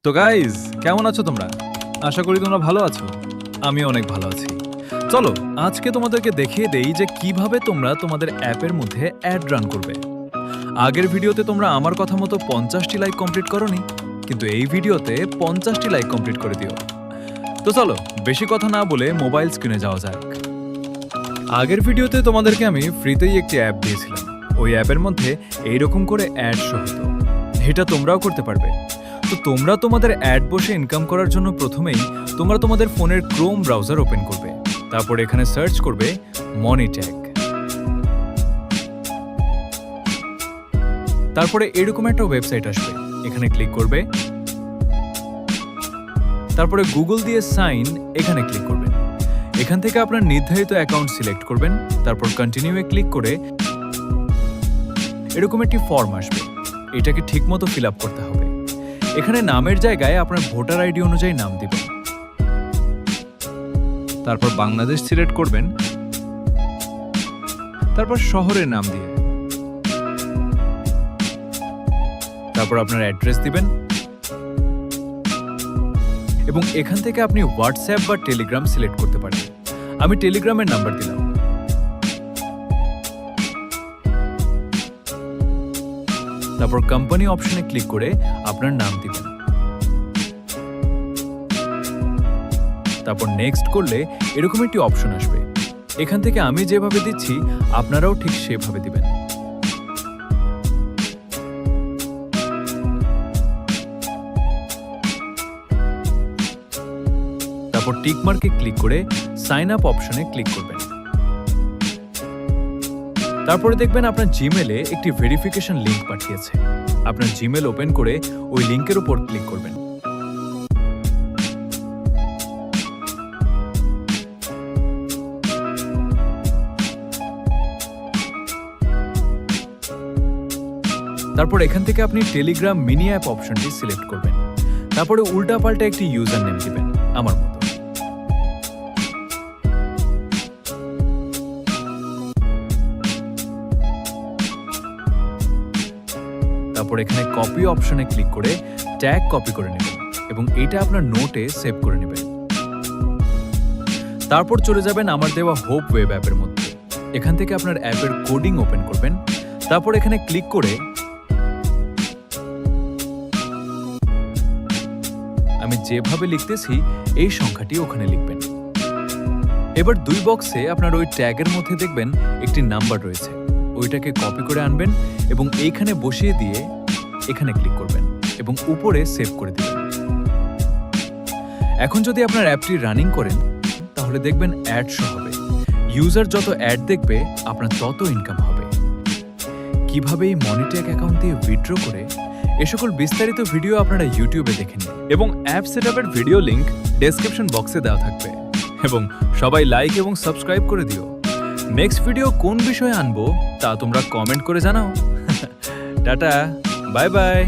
তো গাইজ, কেমন আছো তোমরা? আশা করি তোমরা ভালো আছো। আমি অনেক ভালো আছি। চলো আজকে তোমাদেরকে দেখিয়ে দেই যে কিভাবে তোমরা তোমাদের অ্যাপের মধ্যে অ্যাড রান করবে। আগের ভিডিওতে তোমরা আমার কথা মতো 50টি লাইক কমপ্লিট করোনি, কিন্তু এই ভিডিওতে 50টি লাইক কমপ্লিট করে দিও। তো চলো বেশি কথা না বলে মোবাইল স্ক্রিনে যাওয়া যাক। আগের ভিডিওতে তোমাদেরকে আমি ফ্রিতেই একটি অ্যাপ দিয়েছিলাম। ওই অ্যাপের মধ্যে এইরকম করে অ্যাড শো হতো। এটা তোমরাও করতে পারবে। তো তোমরা তোমাদের অ্যাড বসে ইনকাম করার জন্য প্রথমেই তোমরা তোমাদের ফোনের ক্রোম ব্রাউজার ওপেন করবে। তারপর এখানে সার্চ করবে মনিট্যাগ। তারপরে এরকম একটা ওয়েবসাইট আসবে, এখানে ক্লিক করবে। তারপরে গুগল দিয়ে সাইন এখানে ক্লিক করবেন। এখান থেকে আপনার নির্ধারিত অ্যাকাউন্ট সিলেক্ট করবেন। তারপর কন্টিনিউয়ে ক্লিক করে এরকম একটি ফর্ম আসবে, এটাকে ঠিকমতো ফিল আপ করতে হবে। এখানে নামের জায়গায় আপনার ভোটার আইডি অনুযায়ী নাম দিবেন। তারপর বাংলাদেশ সিলেক্ট করবেন। তারপর শহরের নাম দিয়ে, তারপর আপনার অ্যাড্রেস দিবেন এবং এখান থেকে আপনি হোয়াটসঅ্যাপ বা টেলিগ্রাম সিলেক্ট করতে পারেন। আমি টেলিগ্রামের নাম্বার দিলাম। তারপর কোম্পানি অপশনে ক্লিক করে আপনার নাম দিবেন। তারপর নেক্সট করলে এরকম একটি অপশন আসবে, এখান থেকে আমি যেভাবে দিচ্ছি আপনারাও ঠিক সেভাবে দিবেন। তারপর টিক মার্কে ক্লিক করে সাইন আপ অপশনে ক্লিক করবেন। তারপরে দেখবেন আপনার জিমেলে একটি ভেরিফিকেশন লিংক পাঠিয়েছে। আপনার জিমেল ওপেন করে ওই লিংকের উপর ক্লিক করবেন। তারপর এখান থেকে আপনি টেলিগ্রাম মিনি অ্যাপ অপশনটি সিলেক্ট করবেন। তারপরে উল্টাপাল্টা একটি ইউজার নেম দিবেন আমার মতো। তারপর এখানে কপি অপশনে ক্লিক করে ট্যাগ কপি করে নেবেন এবং এটা আপনার নোটে সেভ করে নেবেন। তারপর চলে যাবেন আমার দেওয়া হোপ ওয়েব অ্যাপের মধ্যে। এখান থেকে আপনার অ্যাপের কোডিং ওপেন করবেন। তারপর এখানে ক্লিক করে আমি যেভাবে লিখতেছি এই সংখ্যাটি ওখানে লিখবেন। এবার দুই বক্সে আপনার ওই ট্যাগের মধ্যে দেখবেন একটি নাম্বার রয়েছে, ওইটাকে কপি করে আনবেন এবং এইখানে বসিয়ে দিয়ে এখানে ক্লিক করবেন এবং উপরে সেভ করে দিবেন। এখন যদি আপনার অ্যাপটি রানিং করেন তাহলে দেখবেন অ্যাড শো হবে। ইউজার যত অ্যাড দেখবে আপনার তত ইনকাম হবে। কিভাবে এই মনিট্যাগ অ্যাকাউন্ট দিয়ে উইথড্র করে এ সকল বিস্তারিত ভিডিও আপনারা ইউটিউবে দেখে নিন এবং অ্যাপ সেটআপের ভিডিও লিংক ডেসক্রিপশন বক্সে দেওয়া থাকবে। এবং সবাই লাইক এবং সাবস্ক্রাইব করে দিও। নেক্সট ভিডিও কোন বিষয়ে আনবো তা তোমরা কমেন্ট করে জানাও। Tata, bye bye.